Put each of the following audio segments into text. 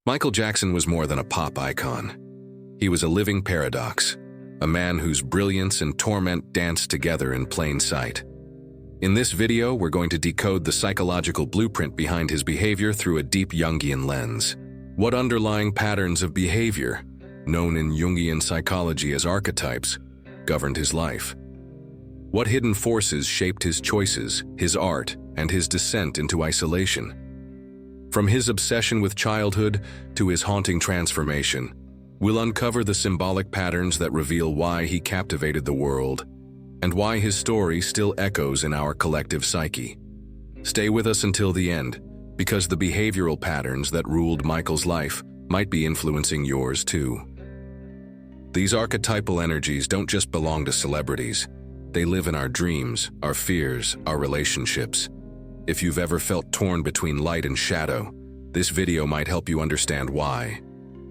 Michael Jackson was more than a pop icon. He was a living paradox, a man whose brilliance and torment danced together in plain sight. In this video, we're going to decode the psychological blueprint behind his behavior through a deep Jungian lens. What underlying patterns of behavior, known in Jungian psychology as archetypes, governed his life? What hidden forces shaped his choices, his art, and his descent into isolation? From his obsession with childhood to his haunting transformation, we'll uncover the symbolic patterns that reveal why he captivated the world and why his story still echoes in our collective psyche. Stay with us until the end, because the behavioral patterns that ruled Michael's life might be influencing yours too. These archetypal energies don't just belong to celebrities. They live in our dreams, our fears, our relationships. If you've ever felt torn between light and shadow, this video might help you understand why.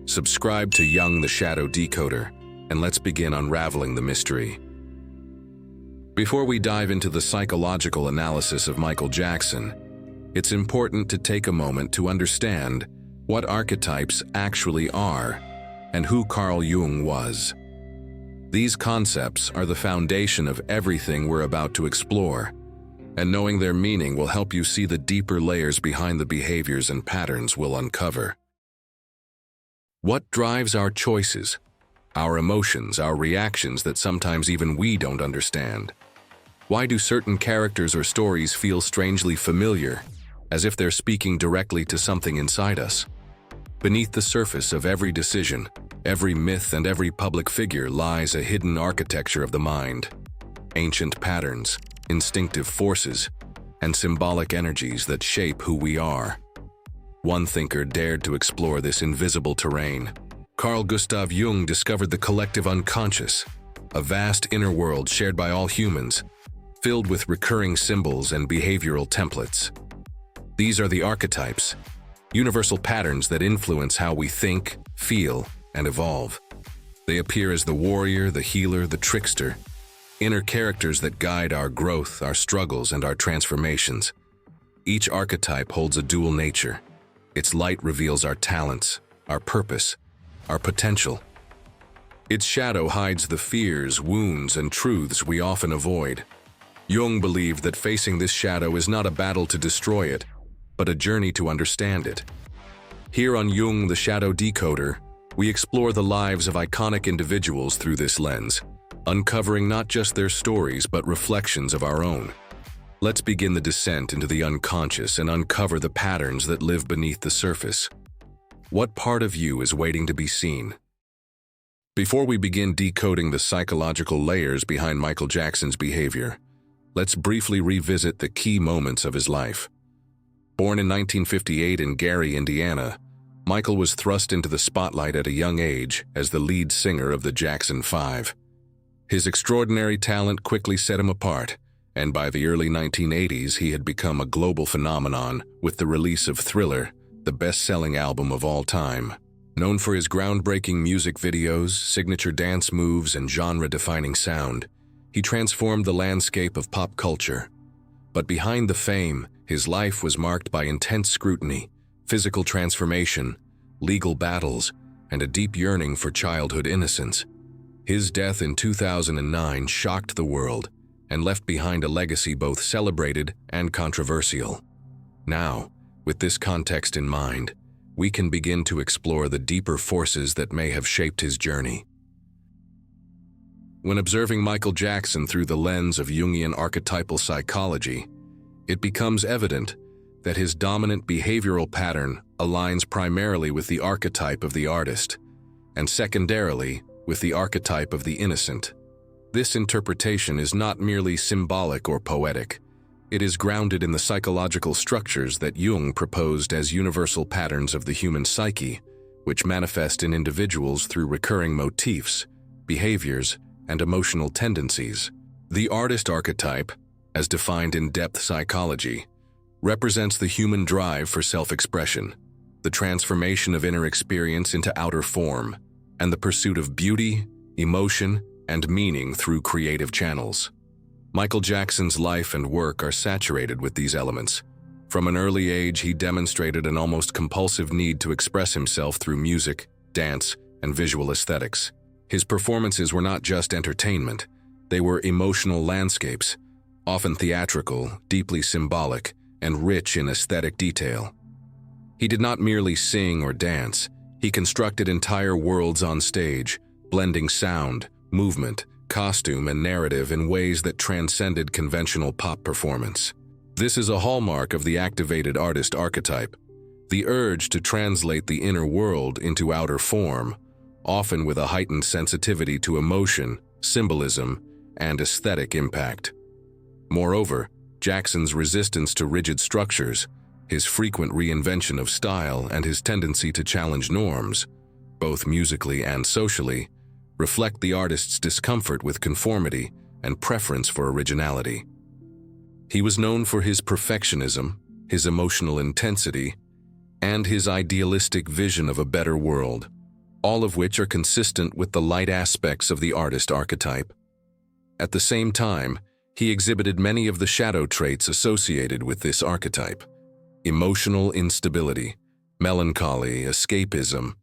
Subscribe to Jung the Shadow Decoder, and let's begin unraveling the mystery. Before we dive into the psychological analysis of Michael Jackson, it's important to take a moment to understand what archetypes actually are and who Carl Jung was. These concepts are the foundation of everything we're about to explore, and knowing their meaning will help you see the deeper layers behind the behaviors and patterns we'll uncover. What drives our choices, our emotions, our reactions that sometimes even we don't understand? Why do certain characters or stories feel strangely familiar, as if they're speaking directly to something inside us? Beneath the surface of every decision, every myth, and every public figure lies a hidden architecture of the mind. Ancient patterns, instinctive forces, and symbolic energies that shape who we are. One thinker dared to explore this invisible terrain. Carl Gustav Jung discovered the collective unconscious, a vast inner world shared by all humans, filled with recurring symbols and behavioral templates. These are the archetypes, universal patterns that influence how we think, feel, and evolve. They appear as the warrior, the healer, the trickster, inner characters that guide our growth, our struggles, and our transformations. Each archetype holds a dual nature. Its light reveals our talents, our purpose, our potential. Its shadow hides the fears, wounds, and truths we often avoid. Jung believed that facing this shadow is not a battle to destroy it, but a journey to understand it. Here on Jung the Shadow Decoder, we explore the lives of iconic individuals through this lens, uncovering not just their stories but reflections of our own. Let's begin the descent into the unconscious and uncover the patterns that live beneath the surface. What part of you is waiting to be seen? Before we begin decoding the psychological layers behind Michael Jackson's behavior, let's briefly revisit the key moments of his life. Born in 1958 in Gary, Indiana, Michael was thrust into the spotlight at a young age as the lead singer of the Jackson 5. His extraordinary talent quickly set him apart, and by the early 1980s he had become a global phenomenon with the release of Thriller, the best-selling album of all time. Known for his groundbreaking music videos, signature dance moves, and genre-defining sound, he transformed the landscape of pop culture. But behind the fame, his life was marked by intense scrutiny, physical transformation, legal battles, and a deep yearning for childhood innocence. His death in 2009 shocked the world and left behind a legacy both celebrated and controversial. Now, with this context in mind, we can begin to explore the deeper forces that may have shaped his journey. When observing Michael Jackson through the lens of Jungian archetypal psychology, it becomes evident that his dominant behavioral pattern aligns primarily with the archetype of the artist, and secondarily with the archetype of the innocent. This interpretation is not merely symbolic or poetic. It is grounded in the psychological structures that Jung proposed as universal patterns of the human psyche, which manifest in individuals through recurring motifs, behaviors, and emotional tendencies. The artist archetype, as defined in depth psychology, represents the human drive for self-expression, the transformation of inner experience into outer form, and the pursuit of beauty, emotion, and meaning through creative channels. Michael Jackson's life and work are saturated with these elements, From an early age, he demonstrated an almost compulsive need to express himself through music, dance, and visual aesthetics. His performances were not just entertainment, they were emotional landscapes, often theatrical, deeply symbolic, and rich in aesthetic detail. He did not merely sing or dance, he constructed entire worlds on stage, blending sound, movement, costume, and narrative in ways that transcended conventional pop performance. This is a hallmark of the activated artist archetype, the urge to translate the inner world into outer form, often with a heightened sensitivity to emotion, symbolism, and aesthetic impact. Moreover, Jackson's resistance to rigid structures, his frequent reinvention of style, and his tendency to challenge norms, both musically and socially, reflect the artist's discomfort with conformity and preference for originality. He was known for his perfectionism, his emotional intensity, and his idealistic vision of a better world, all of which are consistent with the light aspects of the artist archetype. At the same time, he exhibited many of the shadow traits associated with this archetype: emotional instability, melancholy, escapism,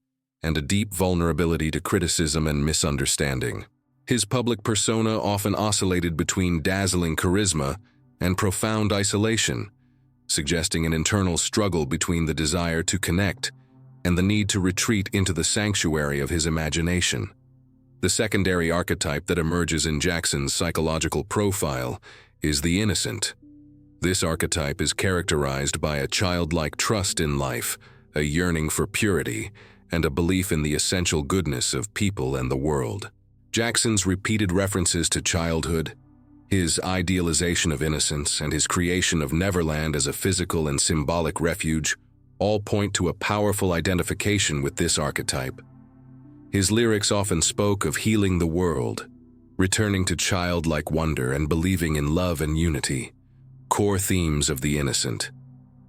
and a deep vulnerability to criticism and misunderstanding. His public persona often oscillated between dazzling charisma and profound isolation, suggesting an internal struggle between the desire to connect and the need to retreat into the sanctuary of his imagination. The secondary archetype that emerges in Jackson's psychological profile is the innocent. This archetype is characterized by a childlike trust in life, a yearning for purity, and a belief in the essential goodness of people and the world. Jackson's repeated references to childhood, his idealization of innocence, and his creation of Neverland as a physical and symbolic refuge all point to a powerful identification with this archetype. His lyrics often spoke of healing the world, returning to childlike wonder, and believing in love and unity, core themes of the innocent.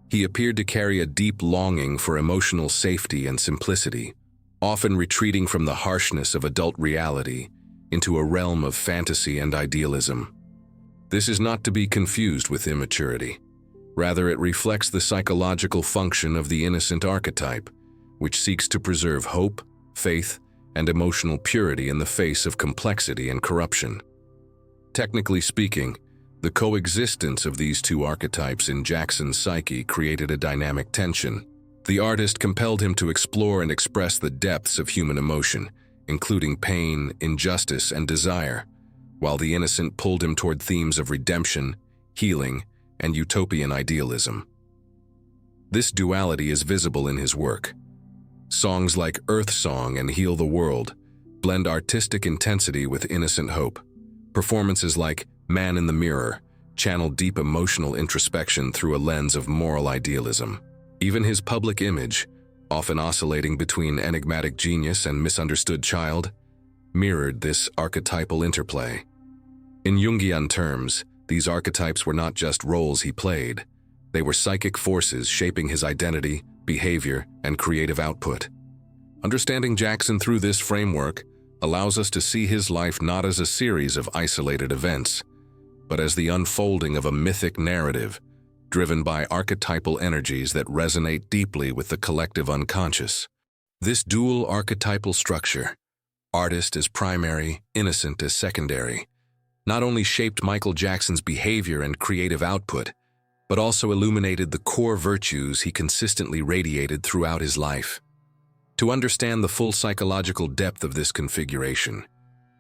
He appeared to carry a deep longing for emotional safety and simplicity, often retreating from the harshness of adult reality into a realm of fantasy and idealism. This is not to be confused with immaturity. Rather, it reflects the psychological function of the innocent archetype, which seeks to preserve hope, faith, and emotional purity in the face of complexity and corruption. Technically speaking, the coexistence of these two archetypes in Jackson's psyche created a dynamic tension. The artist compelled him to explore and express the depths of human emotion, including pain, injustice, and desire, while the innocent pulled him toward themes of redemption, healing, and utopian idealism. This duality is visible in his work. Songs like Earth Song and Heal the World blend artistic intensity with innocent hope. Performances like Man in the Mirror channel deep emotional introspection through a lens of moral idealism. Even his public image, often oscillating between enigmatic genius and misunderstood child, mirrored this archetypal interplay. In Jungian terms, these archetypes were not just roles he played. They were psychic forces shaping his identity, behavior, and creative output. Understanding Jackson through this framework allows us to see his life not as a series of isolated events, but as the unfolding of a mythic narrative driven by archetypal energies that resonate deeply with the collective unconscious. This dual archetypal structure, artist as primary, innocent as secondary, not only shaped Michael Jackson's behavior and creative output, but also illuminated the core virtues he consistently radiated throughout his life. To understand the full psychological depth of this configuration,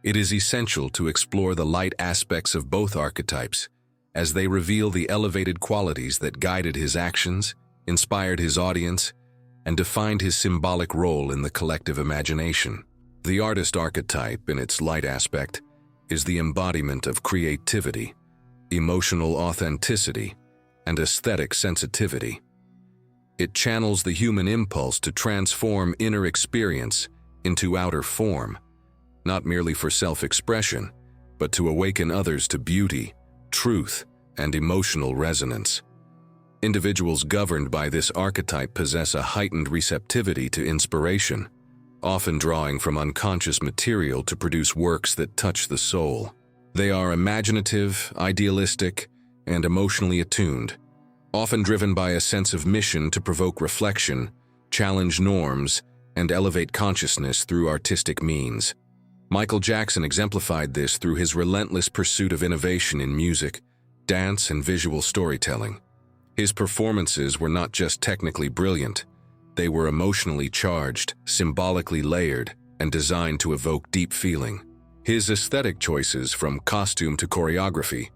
it is essential to explore the light aspects of both archetypes, as they reveal the elevated qualities that guided his actions, inspired his audience, and defined his symbolic role in the collective imagination. The artist archetype, in its light aspect, is the embodiment of creativity, emotional authenticity, and aesthetic sensitivity. It channels the human impulse to transform inner experience into outer form, not merely for self-expression, but to awaken others to beauty, truth, and emotional resonance. Individuals governed by this archetype possess a heightened receptivity to inspiration, often drawing from unconscious material to produce works that touch the soul. They are imaginative, idealistic, and emotionally attuned, often driven by a sense of mission to provoke reflection, challenge norms, and elevate consciousness through artistic means. Michael Jackson exemplified this through his relentless pursuit of innovation in music, dance, and visual storytelling. His performances were not just technically brilliant, they were emotionally charged, symbolically layered, and designed to evoke deep feeling. His aesthetic choices, from costume to choreography,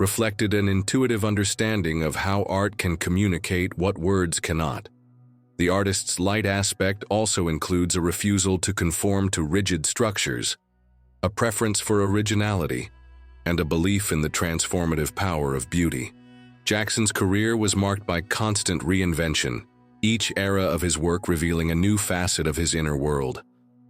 reflected an intuitive understanding of how art can communicate what words cannot. The artist's light aspect also includes a refusal to conform to rigid structures, a preference for originality, and a belief in the transformative power of beauty. Jackson's career was marked by constant reinvention, each era of his work revealing a new facet of his inner world,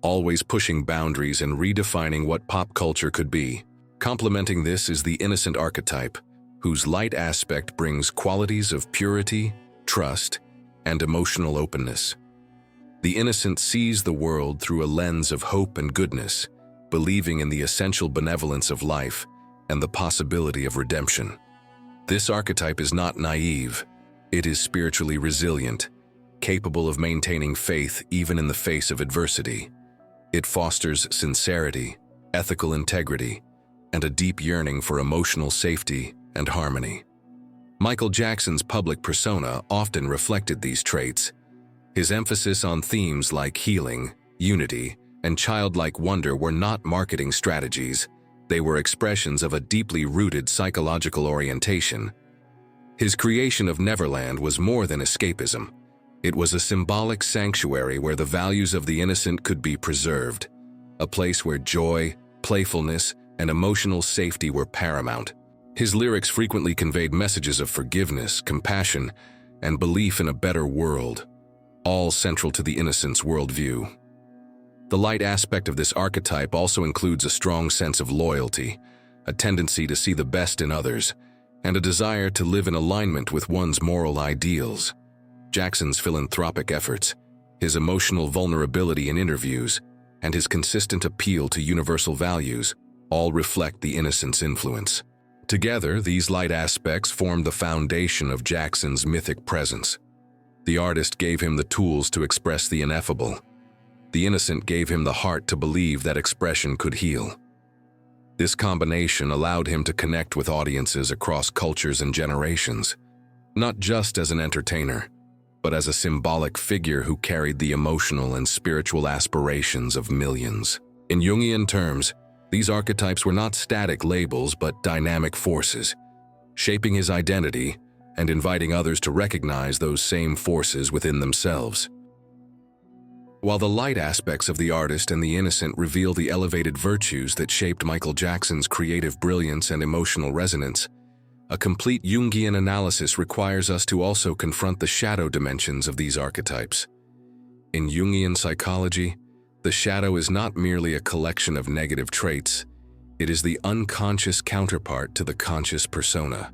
always pushing boundaries and redefining what pop culture could be. Complementing this is the innocent archetype, whose light aspect brings qualities of purity, trust, and emotional openness. The innocent sees the world through a lens of hope and goodness, believing in the essential benevolence of life and the possibility of redemption. This archetype is not naive. It is spiritually resilient, capable of maintaining faith even in the face of adversity. It fosters sincerity, ethical integrity, and a deep yearning for emotional safety and harmony. Michael Jackson's public persona often reflected these traits. His emphasis on themes like healing, unity, and childlike wonder were not marketing strategies. They were expressions of a deeply rooted psychological orientation. His creation of Neverland was more than escapism. It was a symbolic sanctuary where the values of the innocent could be preserved, a place where joy, playfulness, and emotional safety were paramount. His lyrics frequently conveyed messages of forgiveness, compassion, and belief in a better world, all central to the innocent's worldview. The light aspect of this archetype also includes a strong sense of loyalty, a tendency to see the best in others, and a desire to live in alignment with one's moral ideals. Jackson's philanthropic efforts, his emotional vulnerability in interviews, and his consistent appeal to universal values all reflect the innocent's influence. Together, these light aspects formed the foundation of Jackson's mythic presence. The artist gave him the tools to express the ineffable. The innocent gave him the heart to believe that expression could heal. This combination allowed him to connect with audiences across cultures and generations, not just as an entertainer, but as a symbolic figure who carried the emotional and spiritual aspirations of millions. In Jungian terms, these archetypes were not static labels but dynamic forces, shaping his identity and inviting others to recognize those same forces within themselves. While the light aspects of the artist and the innocent reveal the elevated virtues that shaped Michael Jackson's creative brilliance and emotional resonance, a complete Jungian analysis requires us to also confront the shadow dimensions of these archetypes. In Jungian psychology, the shadow is not merely a collection of negative traits, it is the unconscious counterpart to the conscious persona,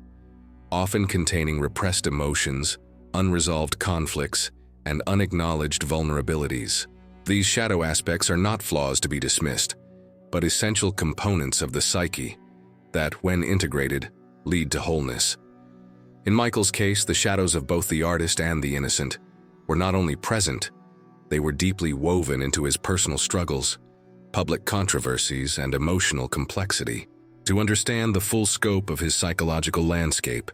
often containing repressed emotions, unresolved conflicts, and unacknowledged vulnerabilities. These shadow aspects are not flaws to be dismissed, but essential components of the psyche that, when integrated, lead to wholeness. In Michael's case, the shadows of both the artist and the innocent were not only present, they were deeply woven into his personal struggles, public controversies, and emotional complexity. To understand the full scope of his psychological landscape,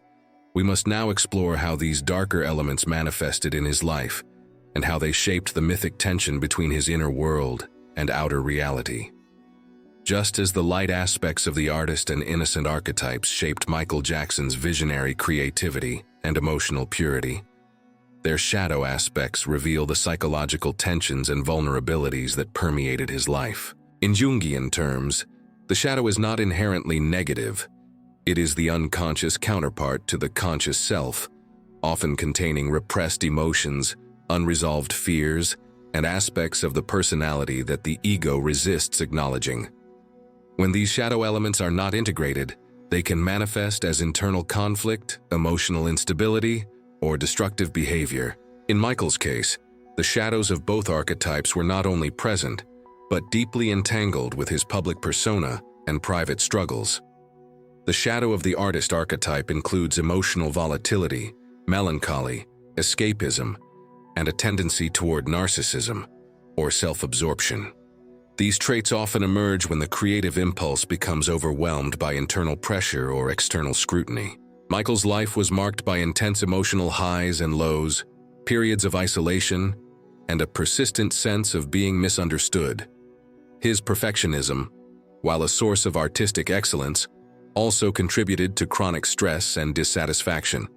we must now explore how these darker elements manifested in his life and how they shaped the mythic tension between his inner world and outer reality. Just as the light aspects of the artist and innocent archetypes shaped Michael Jackson's visionary creativity and emotional purity, their shadow aspects reveal the psychological tensions and vulnerabilities that permeated his life. In Jungian terms, the shadow is not inherently negative. It is the unconscious counterpart to the conscious self, often containing repressed emotions, unresolved fears, and aspects of the personality that the ego resists acknowledging. When these shadow elements are not integrated, they can manifest as internal conflict, emotional instability, or destructive behavior. In Michael's case, the shadows of both archetypes were not only present, but deeply entangled with his public persona and private struggles. The shadow of the artist archetype includes emotional volatility, melancholy, escapism, and a tendency toward narcissism, or self-absorption. These traits often emerge when the creative impulse becomes overwhelmed by internal pressure or external scrutiny. Michael's life was marked by intense emotional highs and lows, periods of isolation, and a persistent sense of being misunderstood. His perfectionism, while a source of artistic excellence, also contributed to chronic stress and dissatisfaction.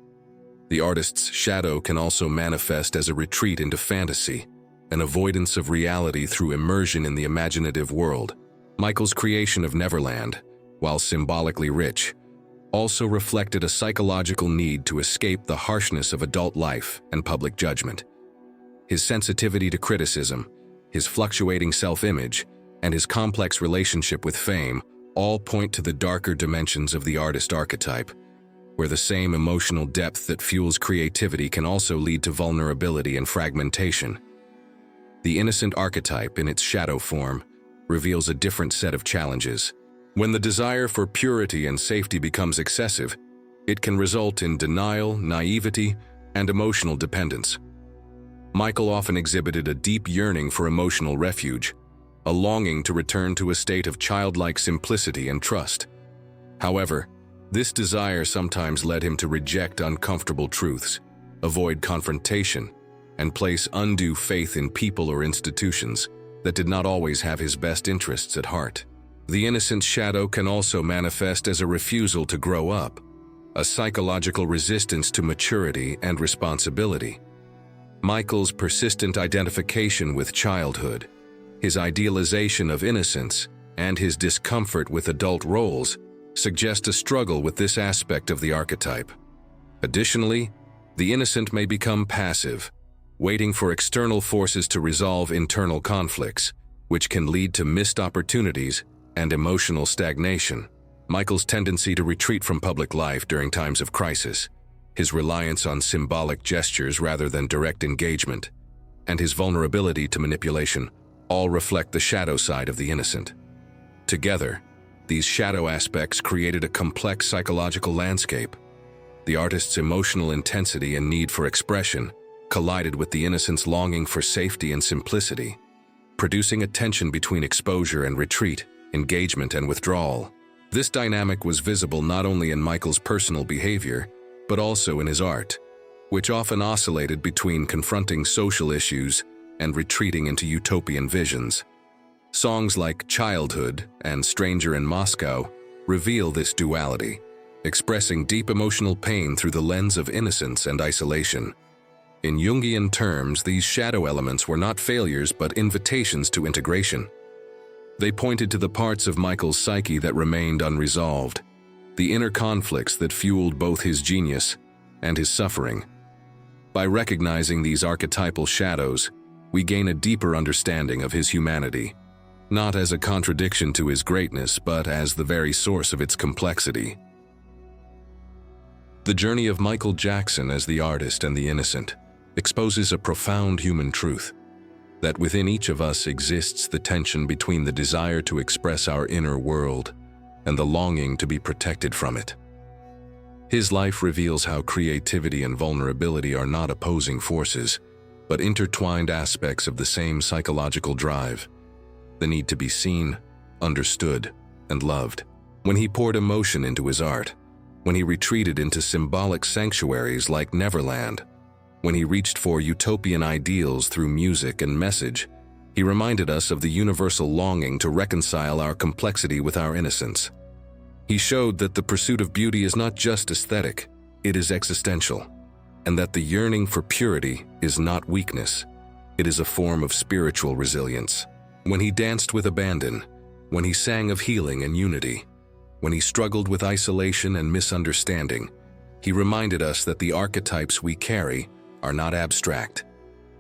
The artist's shadow can also manifest as a retreat into fantasy, an avoidance of reality through immersion in the imaginative world. Michael's creation of Neverland, while symbolically rich, also reflected a psychological need to escape the harshness of adult life and public judgment. His sensitivity to criticism, his fluctuating self-image, and his complex relationship with fame all point to the darker dimensions of the artist archetype, where the same emotional depth that fuels creativity can also lead to vulnerability and fragmentation. The innocent archetype, in its shadow form, reveals a different set of challenges. When the desire for purity and safety becomes excessive, it can result in denial, naivety, and emotional dependence. Michael often exhibited a deep yearning for emotional refuge, a longing to return to a state of childlike simplicity and trust. However, this desire sometimes led him to reject uncomfortable truths, avoid confrontation, and place undue faith in people or institutions that did not always have his best interests at heart. The innocent shadow can also manifest as a refusal to grow up, a psychological resistance to maturity and responsibility. Michael's persistent identification with childhood, his idealization of innocence, and his discomfort with adult roles suggest a struggle with this aspect of the archetype. Additionally, the innocent may become passive, waiting for external forces to resolve internal conflicts, which can lead to missed opportunities and emotional stagnation. Michael's tendency to retreat from public life during times of crisis, his reliance on symbolic gestures rather than direct engagement, and his vulnerability to manipulation all reflect the shadow side of the innocent. Together, these shadow aspects created a complex psychological landscape. The artist's emotional intensity and need for expression collided with the innocent's longing for safety and simplicity, producing a tension between exposure and retreat, engagement and withdrawal. This dynamic was visible not only in Michael's personal behavior, but also in his art, which often oscillated between confronting social issues and retreating into utopian visions. Songs like Childhood and Stranger in Moscow reveal this duality, expressing deep emotional pain through the lens of innocence and isolation. In Jungian terms, these shadow elements were not failures but invitations to integration. They pointed to the parts of Michael's psyche that remained unresolved, the inner conflicts that fueled both his genius and his suffering. By recognizing these archetypal shadows, we gain a deeper understanding of his humanity, not as a contradiction to his greatness, but as the very source of its complexity. The journey of Michael Jackson as the artist and the innocent exposes a profound human truth, that within each of us exists the tension between the desire to express our inner world and the longing to be protected from it. His life reveals how creativity and vulnerability are not opposing forces, but intertwined aspects of the same psychological drive, the need to be seen, understood, and loved. When he poured emotion into his art, when he retreated into symbolic sanctuaries like Neverland, when he reached for utopian ideals through music and message, he reminded us of the universal longing to reconcile our complexity with our innocence. He showed that the pursuit of beauty is not just aesthetic, it is existential, and that the yearning for purity is not weakness, it is a form of spiritual resilience. When he danced with abandon, when he sang of healing and unity, when he struggled with isolation and misunderstanding, he reminded us that the archetypes we carry are not abstract.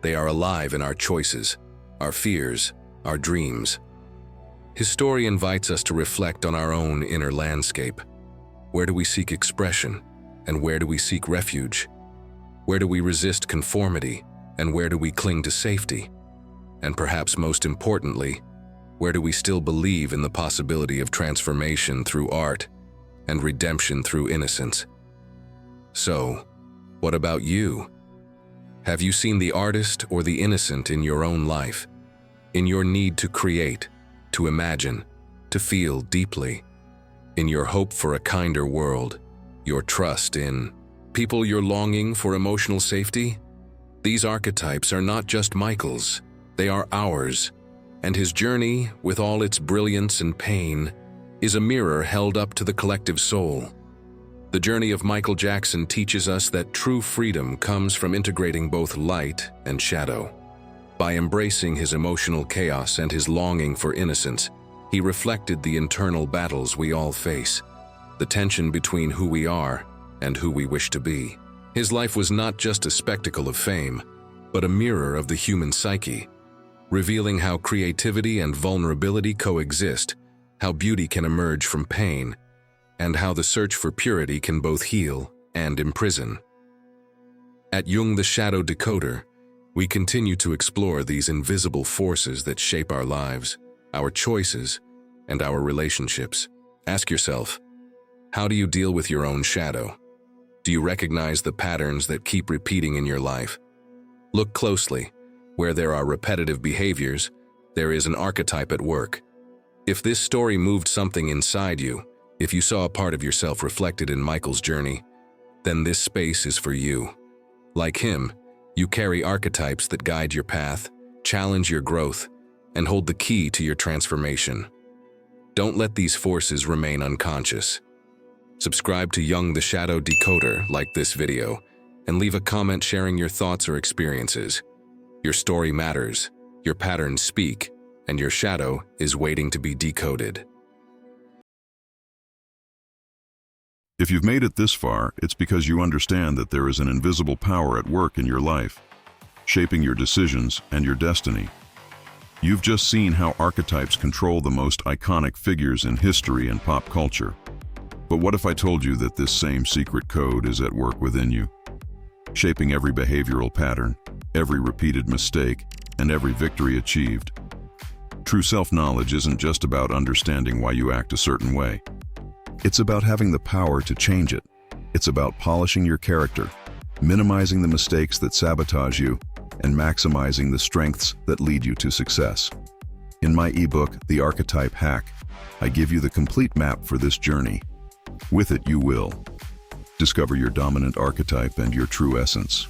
They are alive in our choices, our fears, our dreams. His story invites us to reflect on our own inner landscape. Where do we seek expression, and where do we seek refuge? Where do we resist conformity, and where do we cling to safety? And perhaps most importantly, where do we still believe in the possibility of transformation through art and redemption through innocence? So, What about you? Have you seen the artist or the innocent in your own life? In your need to create, to imagine, to feel deeply? In your hope for a kinder world, your trust in people, your longing for emotional safety? These archetypes are not just Michael's, they are ours, and his journey, with all its brilliance and pain, is a mirror held up to the collective soul. The journey of Michael Jackson teaches us that true freedom comes from integrating both light and shadow. By embracing his emotional chaos and his longing for innocence, he reflected the internal battles we all face, the tension between who we are and who we wish to be. His life was not just a spectacle of fame, but a mirror of the human psyche, revealing how creativity and vulnerability coexist, how beauty can emerge from pain, and how the search for purity can both heal and imprison. At Jung the Shadow Decoder, we continue to explore these invisible forces that shape our lives, our choices, and our relationships. Ask yourself, how do you deal with your own shadow? Do you recognize the patterns that keep repeating in your life? Look closely. Where there are repetitive behaviors, there is an archetype at work. If this story moved something inside you, if you saw a part of yourself reflected in Michael's journey, then this space is for you. Like him, you carry archetypes that guide your path, challenge your growth, and hold the key to your transformation. Don't let these forces remain unconscious. Subscribe to Jung the Shadow Decoder, like this video, and leave a comment sharing your thoughts or experiences. Your story matters, your patterns speak, and your shadow is waiting to be decoded. If you've made it this far, it's because you understand that there is an invisible power at work in your life, shaping your decisions and your destiny. You've just seen how archetypes control the most iconic figures in history and pop culture. But what if I told you that this same secret code is at work within you, shaping every behavioral pattern, every repeated mistake, and every victory achieved? True self-knowledge isn't just about understanding why you act a certain way. It's about having the power to change it. It's about polishing your character, minimizing the mistakes that sabotage you, and maximizing the strengths that lead you to success. In my ebook, The Archetype Hack, I give you the complete map for this journey. With it, you will discover your dominant archetype and your true essence.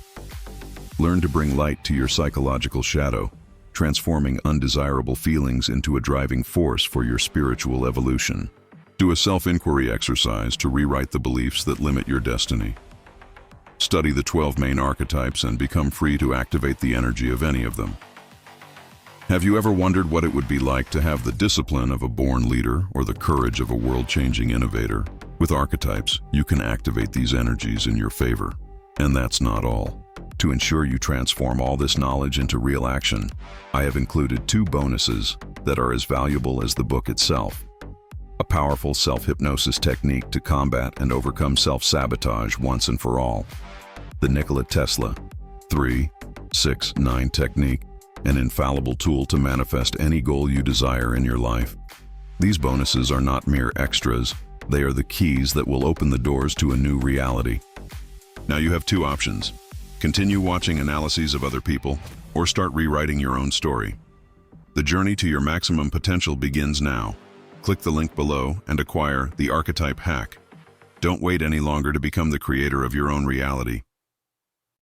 Learn to bring light to your psychological shadow, transforming undesirable feelings into a driving force for your spiritual evolution. Do a self-inquiry exercise to rewrite the beliefs that limit your destiny. Study the 12 main archetypes and become free to activate the energy of any of them. Have you ever wondered what it would be like to have the discipline of a born leader or the courage of a world-changing innovator? With archetypes, you can activate these energies in your favor. And that's not all. To ensure you transform all this knowledge into real action, I have included 2 bonuses that are as valuable as the book itself. A powerful self-hypnosis technique to combat and overcome self-sabotage once and for all. The Nikola Tesla 3-6-9 technique, an infallible tool to manifest any goal you desire in your life. These bonuses are not mere extras, they are the keys that will open the doors to a new reality. Now you have 2 options. Continue watching analyses of other people, or start rewriting your own story. The journey to your maximum potential begins now. Click the link below and acquire The Archetype Hack. Don't wait any longer to become the creator of your own reality.